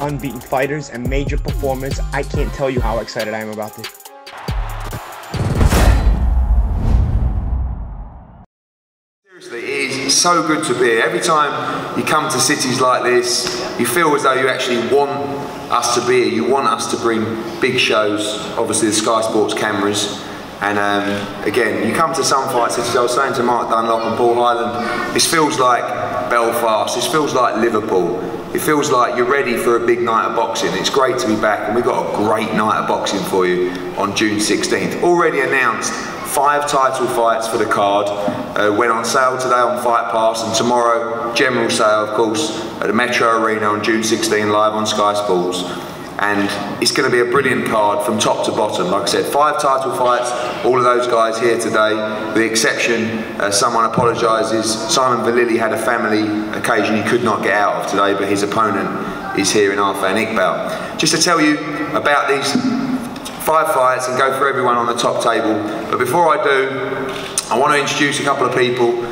unbeaten fighters and major performers. I can't tell you how excited I am about this. Seriously, it is so good to be here. Every time you come to cities like this, you feel as though you actually want us to be here. You want us to bring big shows, obviously the Sky Sports cameras. And again, you come to some fight cities. I was saying to Mark Dunlop and Paul Hyland, this feels like Belfast, this feels like Liverpool. It feels like you're ready for a big night of boxing. It's great to be back, and we've got a great night of boxing for you on June 16th. Already announced 5 title fights for the card. Went on sale today on Fight Pass, and tomorrow, general sale of course, at the Metro Arena on June 16, live on Sky Sports. And it's going to be a brilliant card from top to bottom. Like I said, 5 title fights, all of those guys here today, with the exception, someone apologises, Simon Vallily had a family occasion he could not get out of today, but his opponent is here in Arfan Iqbal. Just to tell you about these 5 fights and go through everyone on the top table, but before I do, I want to introduce a couple of people.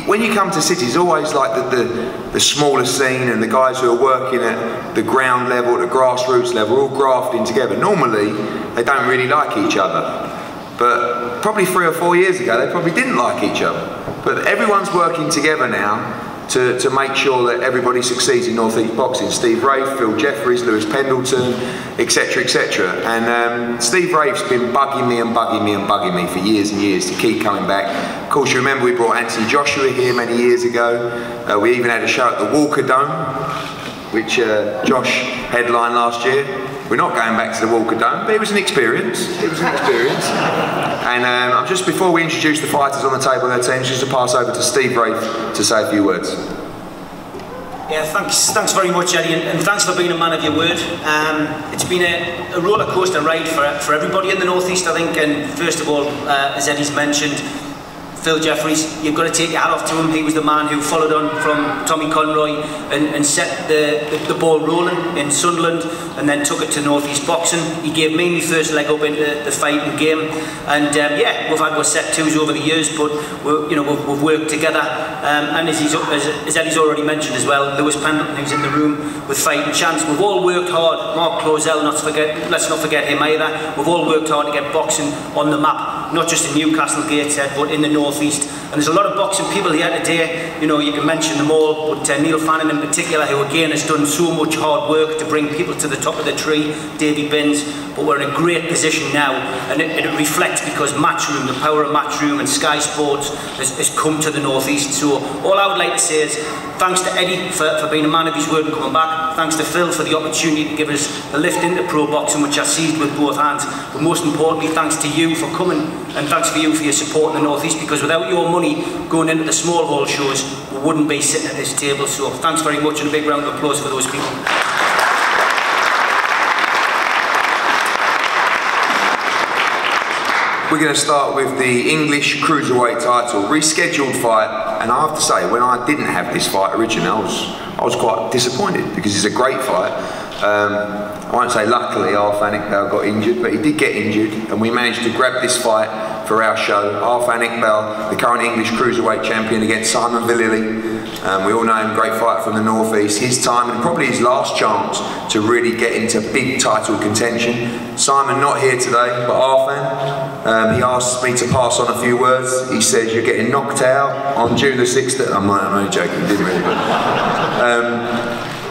When you come to cities, always like the smaller scene and the guys who are working at the ground level, at the grassroots level, all grafting together. Normally, they don't really like each other. But probably 3 or 4 years ago, they probably didn't like each other. But everyone's working together now to make sure that everybody succeeds in North East boxing. Steve Rafe, Phil Jeffries, Lewis Pendleton, etc, etc. And Steve Rafe's been bugging me and bugging me and bugging me for years and years to keep coming back. Of course, you remember we brought Anthony Joshua here many years ago. We even had a show at the Walker Dome, which Josh headlined last year. We're not going back to the Walker Dome, but it was an experience. It was an experience. And just before we introduce the fighters on the table and their teams, just to pass over to Steve Rafe to say a few words. Yeah, thanks very much, Eddie, and thanks for being a man of your word. It's been a roller coaster ride for everybody in the North East, I think. And first of all, as Eddie's mentioned, Phil Jeffries, you've got to take your hat off to him. He was the man who followed on from Tommy Conroy and set the ball rolling in Sunderland, and then took it to North East boxing. He gave me my first leg up into the fighting game, and yeah, we've had our set twos over the years, but we've worked together. And as Eddie's already mentioned as well, Lewis Pendleton, who's in the room with Fighting Chance, we've all worked hard. Mark Closell, let's not forget him either. We've all worked hard to get boxing on the map, not just in Newcastle, Gateshead, but in the North East. And there's a lot of boxing people here today, you can mention them all, but Neil Fannin in particular, who again has done so much hard work to bring people to the top of the tree, Davy Binns. But we're in a great position now, and it reflects because Matchroom, the power of Matchroom and Sky Sports has come to the North East. So all I would like to say is thanks to Eddie for being a man of his word and coming back. Thanks to Phil for the opportunity to give us the lift into pro boxing, which I seized with both hands. But most importantly, thanks to you for coming, and thanks for you for your support in the North East, because without your money going into the small hall shows, we wouldn't be sitting at this table. So thanks very much, and a big round of applause for those people. We're going to start with the English Cruiserweight title, rescheduled fight, and I have to say, when I didn't have this fight originally, I was quite disappointed, because it's a great fight. I won't say luckily Arfan Iqbal got injured, but he did get injured, and we managed to grab this fight for our show. Arfan Iqbal, the current English Cruiserweight champion, against Simon Vallily. We all know him, great fighter from the North East. His time, and probably his last chance to really get into big title contention. Simon not here today, but Arfan, he asked me to pass on a few words. He says you're getting knocked out on June the 6th. I'm only joking, didn't really, but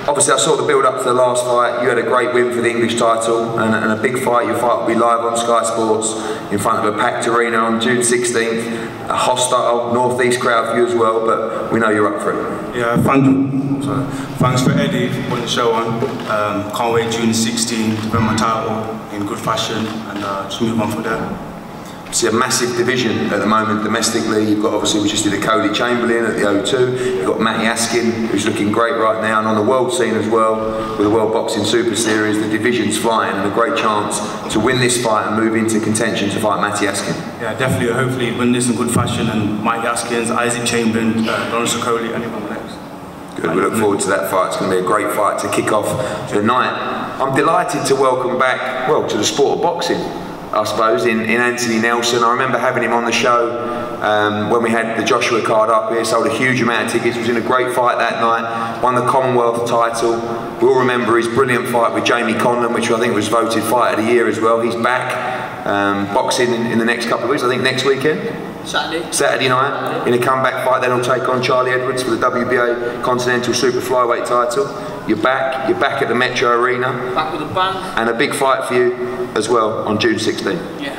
obviously I saw the build up to the last fight. You had a great win for the English title, and a big fight. Your fight will be live on Sky Sports in front of a packed arena on June 16th. A hostile North East crowd for you as well, but we know you're up for it. Yeah, thanks for Eddie for putting the show on. Can't wait June 16th to win my title in good fashion, and just move on from there. It's a massive division at the moment domestically. You've got, obviously, we just did a Cody Chamberlain at the O2. You've got Matty Askin, who's looking great right now, and on the world scene as well, with the World Boxing Super Series. The division's flying, and a great chance to win this fight and move into contention to fight Matty Askin. Yeah, definitely. Hopefully win this in good fashion, and Mike Askins, Isaac Chamberlain, Lawrence Okoli, anyone next. Good, we look forward to that fight. It's going to be a great fight to kick off the night. I'm delighted to welcome back, well, to the sport of boxing, I suppose, in Anthony Nelson. I remember having him on the show when we had the Joshua card up here, sold a huge amount of tickets, was in a great fight that night, won the Commonwealth title. We all remember his brilliant fight with Jamie Conlon, which I think was voted Fight of the Year as well. He's back boxing in the next couple of weeks, I think next weekend. Saturday night, in a comeback fight. Then he'll take on Charlie Edwards for the WBA Continental Super Flyweight title. You're back at the Metro Arena. Back with a bang. And a big fight for you as well on June 16th. Yeah.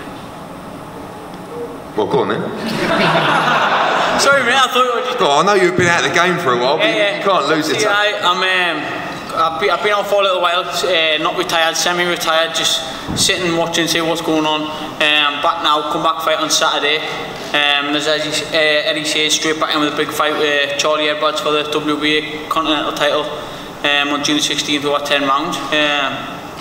Well, go on then. Sorry mate, I thought it was just... Oh, I know you've been out of the game for a while, but you can't lose it. I've been on for a little while, not retired, semi-retired, just sitting watching, see what's going on. Back now, come back fight on Saturday. As Eddie says, straight back in with a big fight with Charlie Edwards for the WBA Continental title on June 16th over 10 rounds.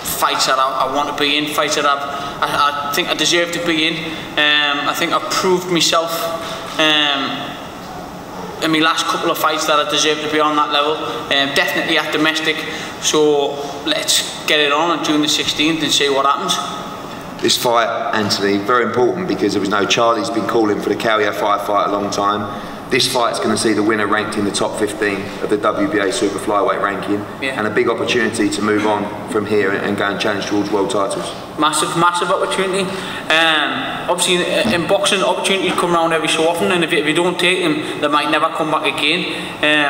Fights that I want to be in, fights that I think I deserve to be in. I think I've proved myself in my last couple of fights that I deserve to be on that level. Definitely at domestic, so let's get it on June the 16th and see what happens. This fight, Anthony, very important because there was no Charlie's been calling for the Carrier fight a long time. This fight's going to see the winner ranked in the top 15 of the WBA Super Flyweight ranking, and a big opportunity to move on from here and go and challenge towards world titles. Massive Opportunity. Obviously, in boxing, opportunities come around every so often, and if you don't take them, they might never come back again.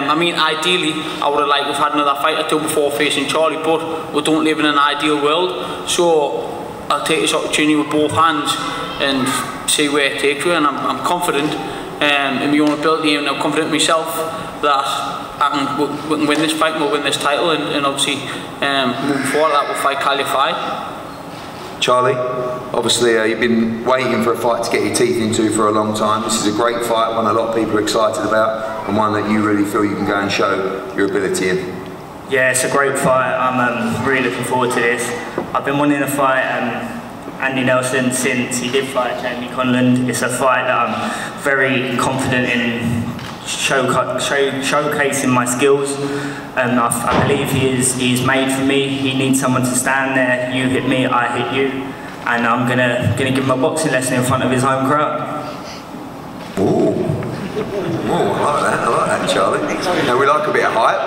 I mean, ideally, I would have liked to have had another fight or two before facing Charlie, but we don't live in an ideal world, so I'll take this opportunity with both hands and see where it takes me, and I'm confident in my own ability, and I'm confident in myself that we can win this fight, and we'll win this title, and obviously moving forward that will fight qualify. Charlie, obviously you've been waiting for a fight to get your teeth into for a long time. This is a great fight, one a lot of people are excited about, and one that you really feel you can go and show your ability in. Yeah, it's a great fight. I'm really looking forward to this. I've been wanting to fight Andy Nelson since he did fight Jamie Conlon. It's a fight that I'm very confident in showcasing my skills. I believe he's made for me. He needs someone to stand there. You hit me, I hit you, and I'm gonna give him a boxing lesson in front of his home crowd. Ooh. Oh, I like that, Charlie. No, we like a bit of hype.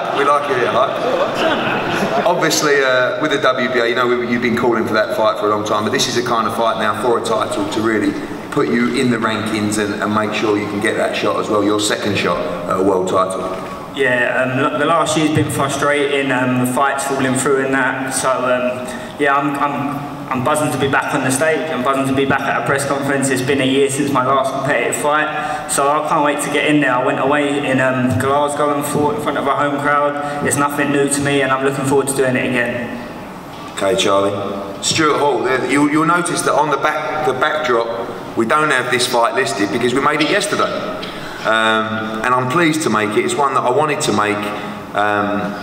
Obviously, with the WBA, you know, you've been calling for that fight for a long time, but this is a kind of fight now for a title to really put you in the rankings and make sure you can get that shot as well, your second shot at a world title. Yeah, the last year's been frustrating, the fights falling through and that, so yeah, I'm buzzing to be back on the stage. I'm buzzing to be back at a press conference. It's been a year since my last competitive fight, so I can't wait to get in there. I went away in Glasgow and fought in front of a home crowd. It's nothing new to me, and I'm looking forward to doing it again. Okay, Charlie. Stuart Hall, you'll notice that on the backdrop, we don't have this fight listed because we made it yesterday. And I'm pleased to make it. It's one that I wanted to make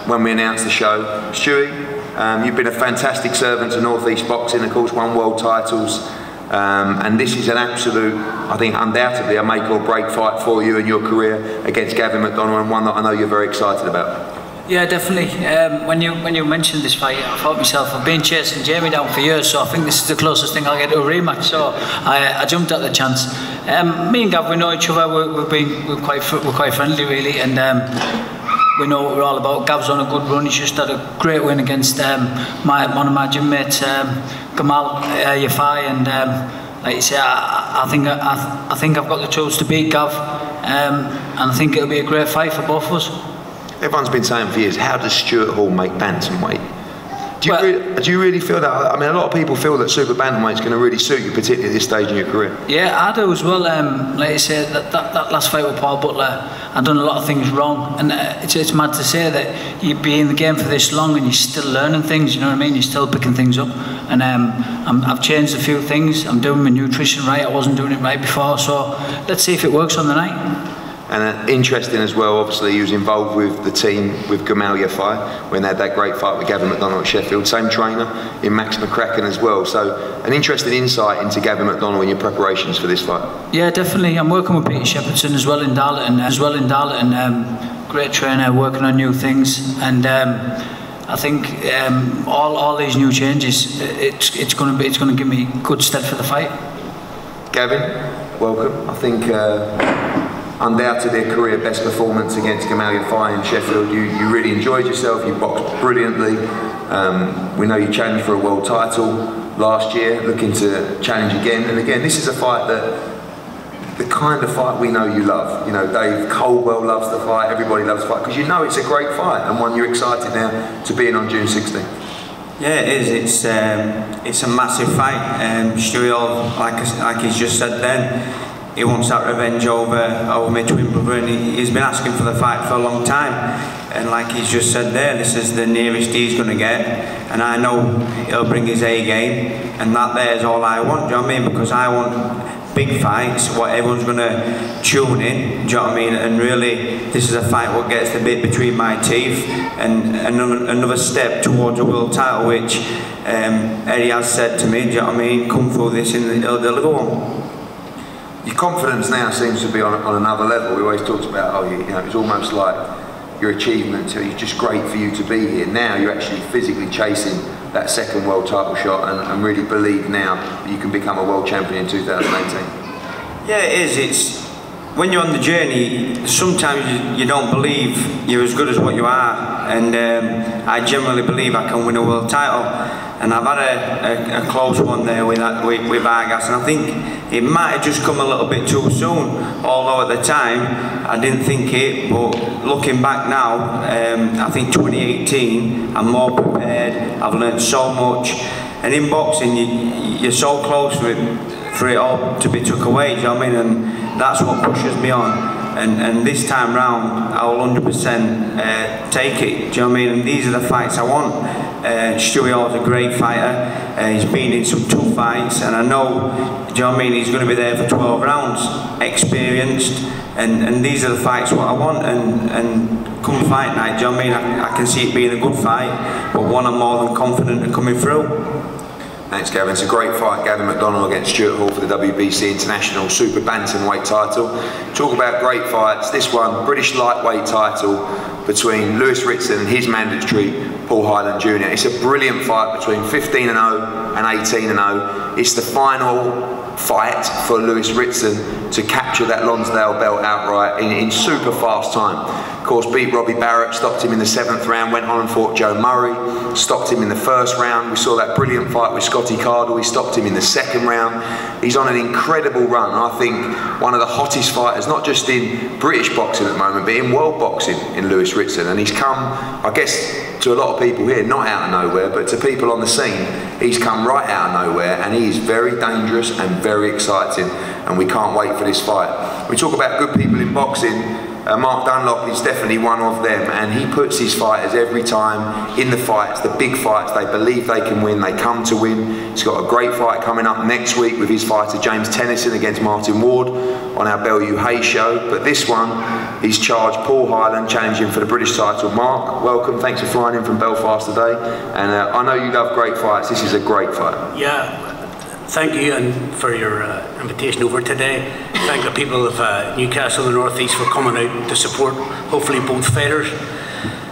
when we announced the show. Stewie, you've been a fantastic servant to North East Boxing, of course, won world titles. And this is an absolute, I think undoubtedly, a make or break fight for you in your career against Gavin McDonnell, and one that I know you're very excited about. Yeah, definitely. When you mentioned this fight, I thought myself, I've been chasing Jamie down for years, so I think this is the closest thing I'll get to a rematch. So I jumped at the chance. Me and Gav, we know each other. We're quite friendly, really, and we know what we're all about. Gav's on a good run. He's just had a great win against one of my gym mates, Gamal Yafai, and like you say, I think I've got the tools to beat Gav, and I think it'll be a great fight for both of us. Everyone's been saying for years, how does Stuart Hall make bantamweight? Do you really feel that? I mean, a lot of people feel that super bantamweight's going to really suit you, particularly at this stage in your career. Yeah, I do as well. Like I said, that last fight with Paul Butler, I've done a lot of things wrong, and it's mad to say that you be in the game for this long and you're still learning things. You know what I mean? You're still picking things up, and I've changed a few things. I'm doing my nutrition right. I wasn't doing it right before, so let's see if it works on the night. And interesting as well, obviously he was involved with the team with Gamal Yafai when they had that great fight with Gavin McDonnell at Sheffield. Same trainer in Max McCracken as well. So an interesting insight into Gavin McDonnell and your preparations for this fight. Yeah, definitely. I'm working with Peter Shepardson as well in Darlington. Great trainer, working on new things, and I think all these new changes, it's going to give me good stead for the fight. Gavin, welcome. I think undoubtedly a career best performance against Gamaliel Fai in Sheffield. You really enjoyed yourself, you boxed brilliantly. We know you challenged for a world title last year, looking to challenge again. And again, this is a fight the kind of fight we know you love. You know, Dave Coldwell loves the fight, everybody loves the fight, because you know it's a great fight and one you're excited now to be in on June 16th. Yeah, it is. It's a massive fight. Stewie, like he's just said then, he wants that revenge over my twin brother, and he's been asking for the fight for a long time. And like he's just said there, this is the nearest he's going to get, and I know he'll bring his A game, and that there is all I want. Do you know what I mean? Because I want big fights, what everyone's going to tune in. Do you know what I mean? And really, this is a fight what gets the bit between my teeth, and another step towards a world title, which Eddie has said to me. Do you know what I mean? Come through this and he'll deliver one. Your confidence now seems to be on another level. We always talked about, oh, you know, it's almost like your achievement, so it's just great for you to be here. Now you're actually physically chasing that second world title shot and really believe now that you can become a world champion in 2018. Yeah, it is. It's when you're on the journey, sometimes you don't believe you're as good as what you are, and I generally believe I can win a world title. And I've had a close one there with Argas, and I think it might have just come a little bit too soon, although at the time I didn't think it. But looking back now, I think 2018 I'm more prepared, I've learned so much, and in boxing you're so close for it all to be took away, do you know what I mean? And that's what pushes me on. And this time round, I will 100% take it. Do you know what I mean? And these are the fights I want. Stewie Hall's a great fighter. He's been in some tough fights, and I know, do you know what I mean? He's going to be there for 12 rounds, experienced. And these are the fights what I want. And come fight night, do you know what I mean? I can see it being a good fight, but one I'm more than confident of coming through. Thanks, Gavin. It's a great fight. Gavin McDonnell against Stuart Hall for the WBC International Super Bantamweight title. Talk about great fights. This one, British lightweight title between Lewis Ritson and his mandatory Paul Hyland Jr. It's a brilliant fight between 15-0 and 18-0. It's the final fight for Lewis Ritson to capture that Lonsdale belt outright in super fast time. Of course, beat Robbie Barrett, stopped him in the 7th round, went on and fought Joe Murray, stopped him in the 1st round. We saw that brilliant fight with Scotty Cardle, he stopped him in the 2nd round. He's on an incredible run. I think one of the hottest fighters, not just in British boxing at the moment, but in world boxing in Lewis Ritson. And he's come, I guess, to a lot of people here, not out of nowhere, but to people on the scene, he's come right out of nowhere, and he is very dangerous and very exciting, and we can't wait for this fight. We talk about good people in boxing. Mark Dunlop is definitely one of them, and he puts his fighters every time in the fights, the big fights. They believe they can win, they come to win. He's got a great fight coming up next week with his fighter James Tennyson against Martin Ward on our Bellew Hay show. But this one, he's charged Paul Hyland, challenging for the British title. Mark, welcome, thanks for flying in from Belfast today. And I know you love great fights, this is a great fight. Yeah. Thank you and for your invitation over today. Thank the people of Newcastle and the North East for coming out to support hopefully both fighters.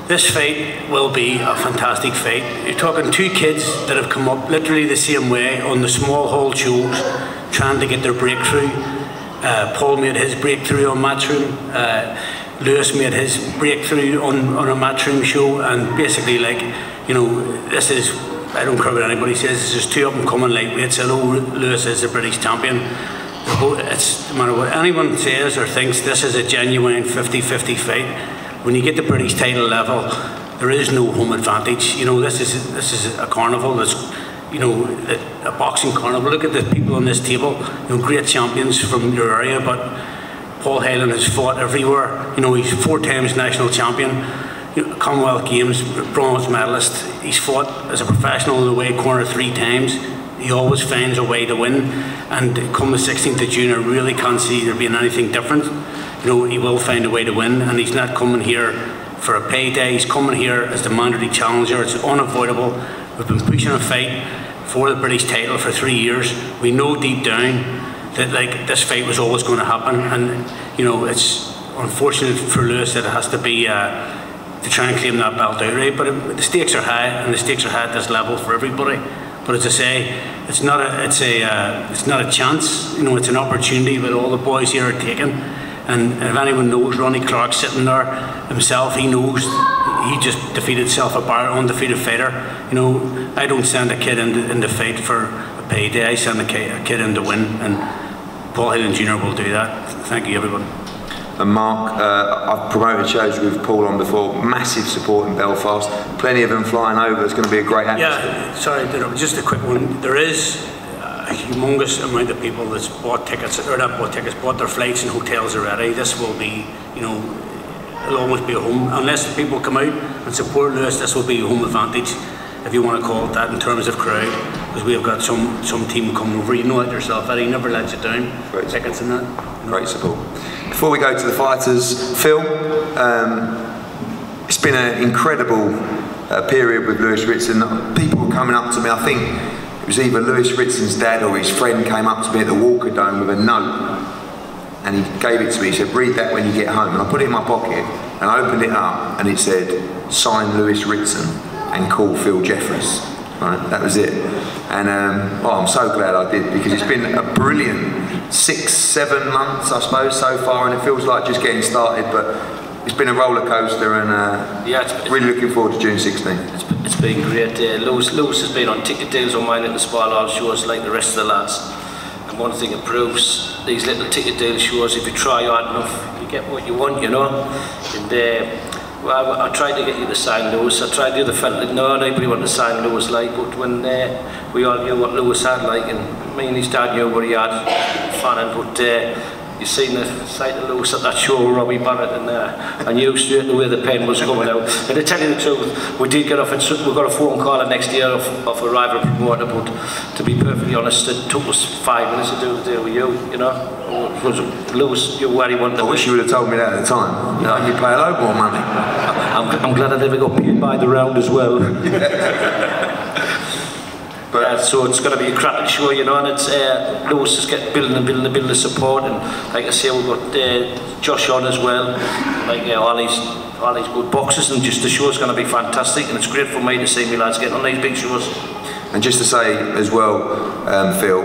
This fight will be a fantastic fight. You're talking two kids that have come up literally the same way on the small hall shows trying to get their breakthrough. Paul made his breakthrough on Matchroom. Lewis made his breakthrough on a Matchroom show, and basically, like, you know, this is, I don't care what anybody says, this is two up and coming lightweights. I know Lewis is the British champion. It's, no matter what anyone says or thinks, this is a genuine 50-50 fight. When you get the British title level, there is no home advantage. You know, this is a carnival. That's, you know, a boxing carnival. Look at the people on this table. You know, great champions from your area, but Paul Hyland has fought everywhere. You know, he's 4 times national champion. Commonwealth Games bronze medalist. He's fought as a professional in the weight corner 3 times. He always finds a way to win, and come the 16th of June I really can't see there being anything different. You know, he will find a way to win, and he's not coming here for a payday. He's coming here as the mandatory challenger. It's unavoidable. We've been pushing a fight for the British title for 3 years. We know deep down that, like, this fight was always going to happen, and you know, it's unfortunate for Lewis that it has to be to try and claim that belt outright, but the stakes are high, and the stakes are high at this level for everybody. But as I say, it's not a chance. You know, it's an opportunity that all the boys here are taking. And if anyone knows, Ronnie Clark sitting there himself, he knows he just defeated himself a undefeated fighter. You know, I don't send a kid in the fight for a payday. I send a kid in to win, and Paul Hyland Jr. will do that. Thank you, everyone. And Mark, I've promoted shows with Paul on before, massive support in Belfast, plenty of them flying over. It's going to be a great atmosphere. Yeah, sorry, just a quick one. There is a humongous amount of people that's bought tickets, or not bought tickets, bought their flights and hotels already. This will be, you know, it'll almost be a home, unless the people come out and support Lewis. This will be a home advantage, if you want to call it that, in terms of crowd, because we have got some team coming over. You know it yourself, Eddie, never let you down. Great. Tickets and that. Great support. Before we go to the fighters, Phil, it's been an incredible period with Lewis Ritson. People were coming up to me, I think it was either Lewis Ritson's dad or his friend came up to me at the Walker Dome with a note, and he gave it to me. He said, read that when you get home. And I put it in my pocket and I opened it up, and it said, sign Lewis Ritson and call Phil Jeffries. Right, that was it. And I'm so glad I did, because it's been a brilliant 6-7 months, I suppose, so far, and it feels like just getting started, but it's been a roller coaster, and it's really looking forward to June 16th. It's been great. Lewis has been on ticket deals on my little small hall shows like the rest of the lads, and one thing it proves, these little ticket deal shows, if you try hard enough, you get what you want, you know. And well, I tried to get you to sign Lewis. I tried the other fella, no, nobody wanted to sign Lewis, like, but when we all knew what Lewis had, like, and me and his dad knew what he had, fanning, but you seen the sight of Lewis at that show, Robbie Barrett, and I knew straight away the pen was coming out. And to tell you the truth, we did get off, we got a phone call the next year off a rival promoter, but to be perfectly honest, it took us 5 minutes to do the deal with you know. Because Lewis, you're where he wanted to be. I wish you would have told me that at the time. You know, you pay a load more money. I'm glad I never got paid by the round as well. But so it's going to be a cracking show, you know, and it's Lewis is getting building the support, and like I say, we've got Josh on as well, like all these good boxes, and just the show's going to be fantastic, and it's great for me to see me lads getting on these big shows. And just to say as well, Phil,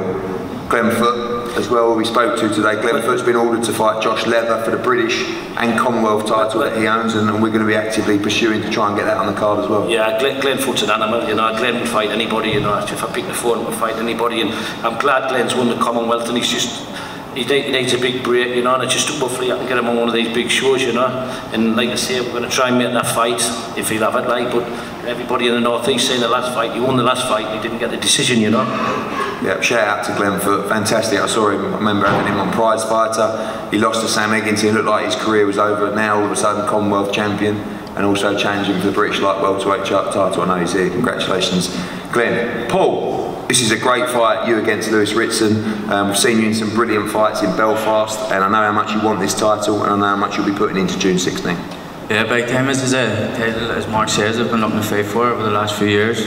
Glenfoot as well, we spoke to today. Glenfoot's been ordered to fight Josh Leather for the British and Commonwealth title that he owns, and we're going to be actively pursuing to try and get that on the card as well. Yeah, Glenfoot's an animal, you know. Glenn would fight anybody, you know. If I pick the phone, would fight anybody, and I'm glad Glenn's won the Commonwealth, and he needs a big break, you know, and it's just hopefully I can get him on one of these big shows, you know. And like I say, we're going to try and make that fight if he'll have it, like, but everybody in the North East saying the last fight, he won the last fight and he didn't get the decision, you know. Yeah, shout out to Glenfoot, fantastic. I saw him, I remember having him on Prize Fighter. He lost to Sam Egginton, it looked like his career was over. Now all of a sudden Commonwealth champion, and also challenging for the British light welterweight title. I know he's here, congratulations Glenn. Paul, this is a great fight, you against Lewis Ritson. We've seen you in some brilliant fights in Belfast, and I know how much you want this title, and I know how much you'll be putting into June 16th. Yeah, big time. This is a title, as Mark says, I've been looking to fight for over the last few years.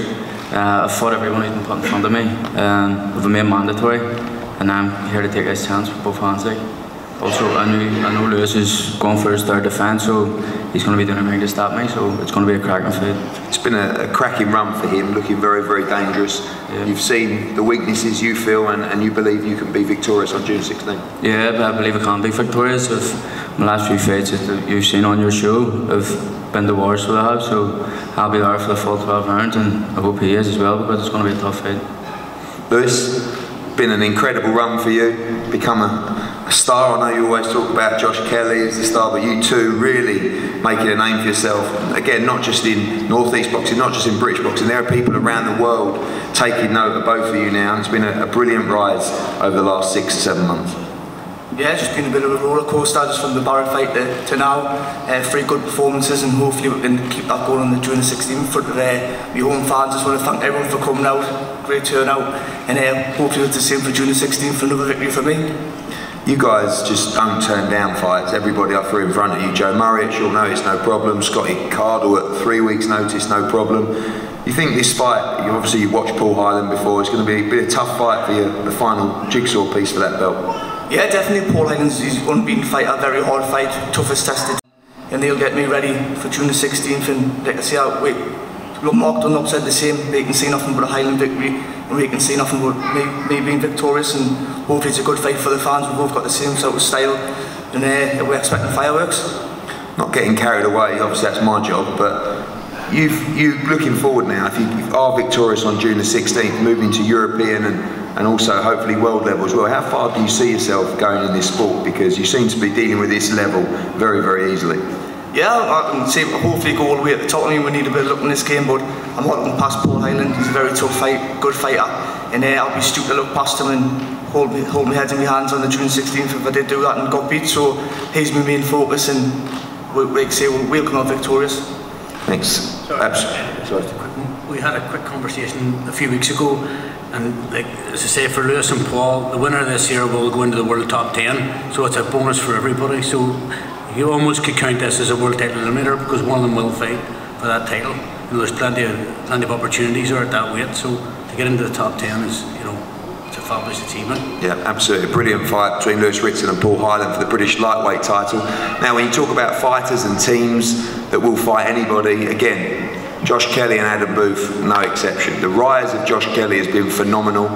I've fought everyone who's been put in front of me, with a main mandatory, and I'm here to take this chance with both hands. Like. Also, I know Lewis is going for his third defence, so he's going to be doing everything to stop me, so it's going to be a cracking fight. It's been a cracking run for him, looking very, very dangerous. Yeah. You've seen the weaknesses you feel, and you believe you can be victorious on June 16th. Yeah, but I believe I can be victorious. My last few fights that you've seen on your show have been the worst that I have, so I'll be there for the full 12 rounds, and I hope he is as well, because it's going to be a tough fight. Lewis, been an incredible run for you, become a star. I know you always talk about Josh Kelly as the star, but you too really making a name for yourself. Again, not just in North East boxing, not just in British boxing, there are people around the world taking note of both of you now, and it's been a brilliant rise over the last 6 to 7 months. Yeah, it's just been a bit of a roller coaster just from the Barrett fight to now. 3 good performances, and hopefully we can keep that going on the June 16th in front of your home fans. Just want to thank everyone for coming out, great turnout, and hopefully it's the same for June 16th for another victory for me. You guys just don't turn down fights. Everybody I threw in front of you, Joe Murray at short notice, no problem. Scotty Cardle at 3 weeks notice, no problem. You think this fight, obviously you watched Paul Hyland before, it's going to be a bit of a tough fight for you, the final jigsaw piece for that belt? Yeah, definitely. Paul Hyland's an unbeaten fighter, a very hard fight, toughest tested. And they'll get me ready for June the 16th, and like I say, I'll wait We've got Mark Dunlop said the same. We can see nothing but a Highland victory, and we can see nothing but me being victorious, and hopefully it's a good fight for the fans. We've both got the same sort of style, and we're expecting fireworks. Not getting carried away, obviously that's my job, but you looking forward now, if you are victorious on June the 16th, moving to European and also hopefully world level as well, how far do you see yourself going in this sport? Because you seem to be dealing with this level very, very easily. Yeah, I can see hopefully go all the way at the top. I mean, we need a bit of luck in this game, but I'm looking past Paul Hyland. He's a very tough good fighter, and I'll be stupid to look past him and hold my head in my hands on the June 16th if I did do that and got beat. So he's my main focus, and we'll come out victorious. Thanks. Sorry. We had a quick conversation a few weeks ago, and like as I say, for Lewis and Paul, the winner this year will go into the world top 10. So it's a bonus for everybody. So you almost could count this as a world title eliminator because one of them will fight for that title. And there's plenty of opportunities there at that weight. So to get into the top 10 is, it's a fabulous achievement. Yeah, absolutely. A brilliant fight between Lewis RITSON and Paul Hyland for the British lightweight title. Now, when you talk about fighters and teams that will fight anybody, again, Josh Kelly and Adam Booth, no exception. The rise of Josh Kelly has been phenomenal.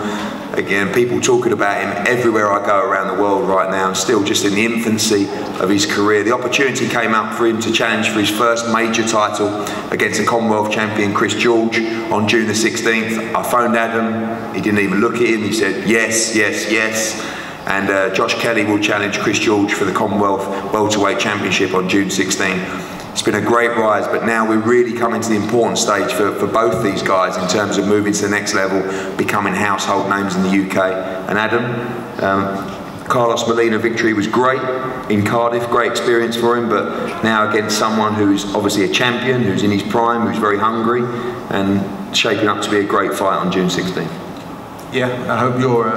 Again, people talking about him everywhere I go around the world right now, still just in the infancy of his career. The opportunity came up for him to challenge for his first major title against a Commonwealth champion, KRIS George, on June the 16th. I phoned Adam, he didn't even look at him, he said yes, yes, yes. And Josh Kelly will challenge KRIS George for the Commonwealth Welterweight Championship on June 16th. It's been a great rise, but now we're really coming to the important stage for both these guys in terms of moving to the next level, becoming household names in the UK. And Adam, Carlos Molina victory was great in Cardiff, great experience for him, but now against someone who's obviously a champion, who's in his prime, who's very hungry, and shaping up to be a great fight on June 16th. Yeah, I hope your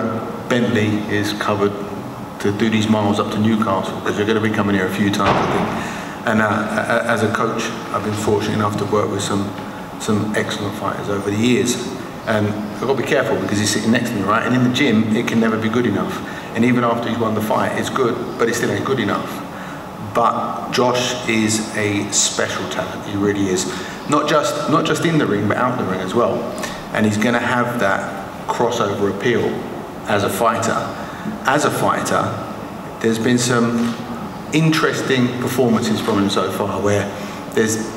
Bentley is covered to do these miles up to Newcastle, because you're going to be coming here a few times, I think. And as a coach, I've been fortunate enough to work with some excellent fighters over the years. And I've got to be careful because he's sitting next to me, right? And in the gym, it can never be good enough. And even after he's won the fight, it's good, but it still ain't good enough. But Josh is a special talent. He really is. Not just in the ring, but out the ring as well. And he's going to have that crossover appeal as a fighter. As a fighter, there's been some interesting performances from him so far where there's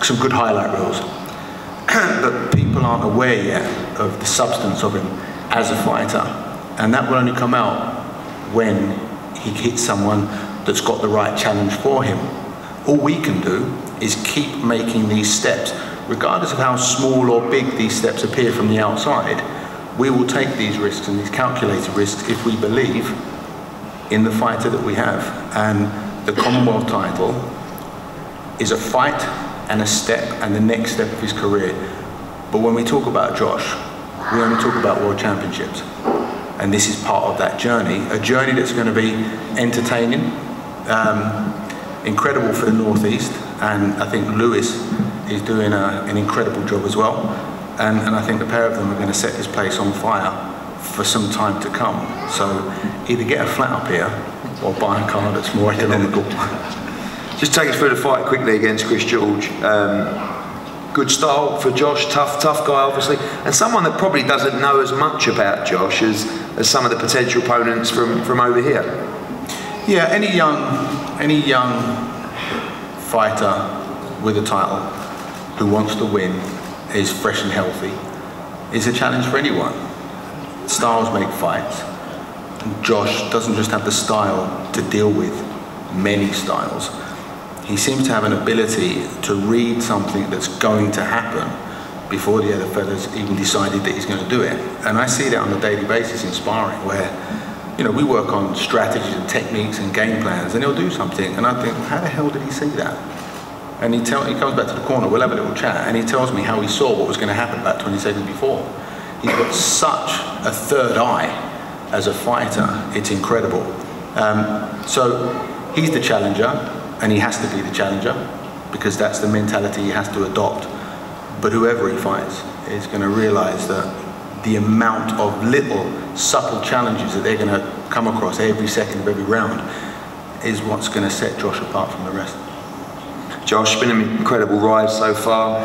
some good highlight reels, but people aren't aware yet of the substance of him as a fighter, and that will only come out when he hits someone that's got the right challenge for him. All we can do is keep making these steps, regardless of how small or big these steps appear from the outside. We will take these risks and these calculated risks if we believe in the fighter that we have. And the Commonwealth title is a fight and a step and the next step of his career. But when we talk about Josh, we only talk about world championships. And this is part of that journey, a journey that's going to be entertaining, incredible for the Northeast, and I think Lewis is doing an incredible job as well. And I think the pair of them are going to set this place on fire for some time to come. So either get a flat up here or buy a car that's more economical. Just take us through the fight quickly against KRIS George. Good style for Josh, tough guy obviously, and someone that probably doesn't know as much about Josh as some of the potential opponents from over here. Yeah, any young fighter with a title who wants to win, is fresh and healthy, is a challenge for anyone. Styles make fights. Josh doesn't just have the style to deal with many styles. He seems to have an ability to read something that's going to happen before the other fellas even decided that he's going to do it. And I see that on a daily basis in sparring, where we work on strategies and techniques and game plans, and he'll do something, and I think, how the hell did he see that? And he comes back to the corner, we'll have a little chat, and he tells me how he saw what was going to happen about 20 seconds before. He's got such a third eye as a fighter, it's incredible. So he's the challenger, and he has to be the challenger, because that's the mentality he has to adopt. But whoever he fights is going to realise that the amount of little subtle challenges that they're going to come across every second of every round is what's going to set Josh apart from the rest. Josh, it's been an incredible ride so far.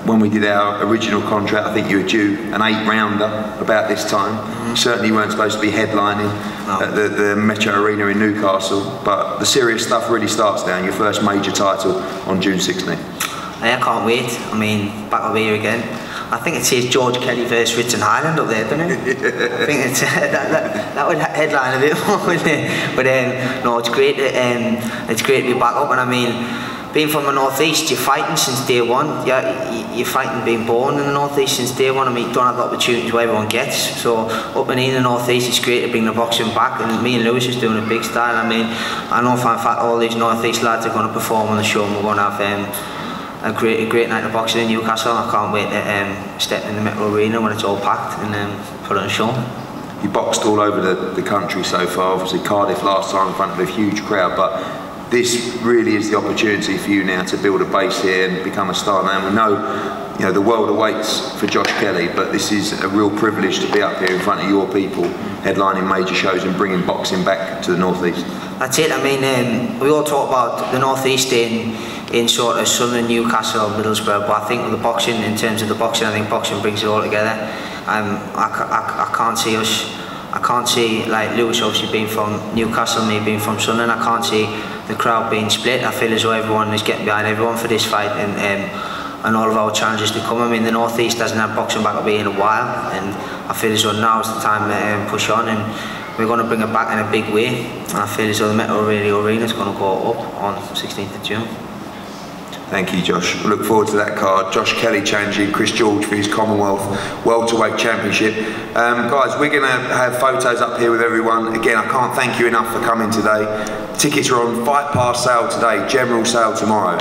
When we did our original contract, I think you were due an 8-rounder about this time. You certainly weren't supposed to be headlining at the Metro Arena in Newcastle, but the serious stuff really starts now, your first major title on June 16th. I can't wait. I mean, back over here again. I think it says George Kelly versus RITSON HYLAND up there, doesn't it? I think it's, that would headline a bit more, wouldn't it? But no, it's great to be back up. And I mean, being from the northeast, you're fighting since day one. You're fighting being born in the northeast since day one. I mean, you don't have the opportunities where everyone gets. So up and in the northeast, it's great to bring the boxing back. And me and Lewis is doing a big style. I mean, I know for a fact all these northeast lads are going to perform on the show, and we're going to have a great night of boxing in Newcastle. I can't wait to step in the Metro Arena when it's all packed and put on a show. You boxed all over the country so far, obviously Cardiff last time in front of a huge crowd, but this really is the opportunity for you now to build a base here and become a star now. We know, you know, the world awaits for Josh Kelly, but this is a real privilege to be up here in front of your people, headlining major shows and bringing boxing back to the northeast. That's it. I mean, we all talk about the northeast in sort of Sunderland, Newcastle, Middlesbrough, but I think with the boxing, in terms of the boxing, I think boxing brings it all together. I can't see like Lewis obviously being from Newcastle, me being from Sunderland. I can't see the crowd being split. I feel as though everyone is getting behind everyone for this fight and all of our challenges to come. I mean, the northeast hasn't had boxing back up here in a while, and I feel as though now is the time to push on, and we're going to bring it back in a big way. And I feel as though the Metro Arena is going to go up on 16th of June. Thank you, Josh. We look forward to that card. Josh Kelly challenging KRIS George for his Commonwealth Welterweight Championship. Guys, we're going to have photos up here with everyone. Again, I can't thank you enough for coming today. Tickets are on Fight Pass sale today, general sale tomorrow.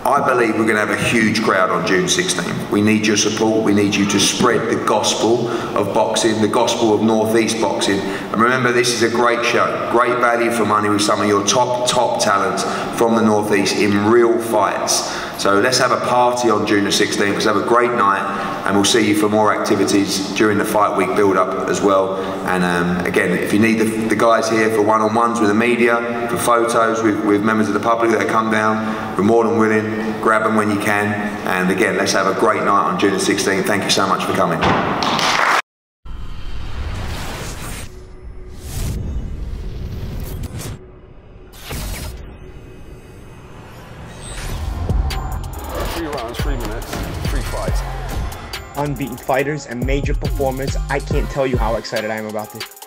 I believe we're going to have a huge crowd on June 16th. We need your support. We need you to spread the gospel of boxing, the gospel of northeast boxing. And remember, this is a great show, great value for money with some of your top talents from the northeast in real fights. So let's have a party on June the 16th. Let's have a great night, and we'll see you for more activities during the fight week build-up as well. And again, if you need the guys here for one-on-ones with the media, for photos with members of the public that come down, we're more than willing. Grab them when you can. And again, let's have a great night on June the 16th. Thank you so much for coming. 3 rounds, 3 minutes, 3 fights. Unbeaten fighters and major performers. I can't tell you how excited I am about this.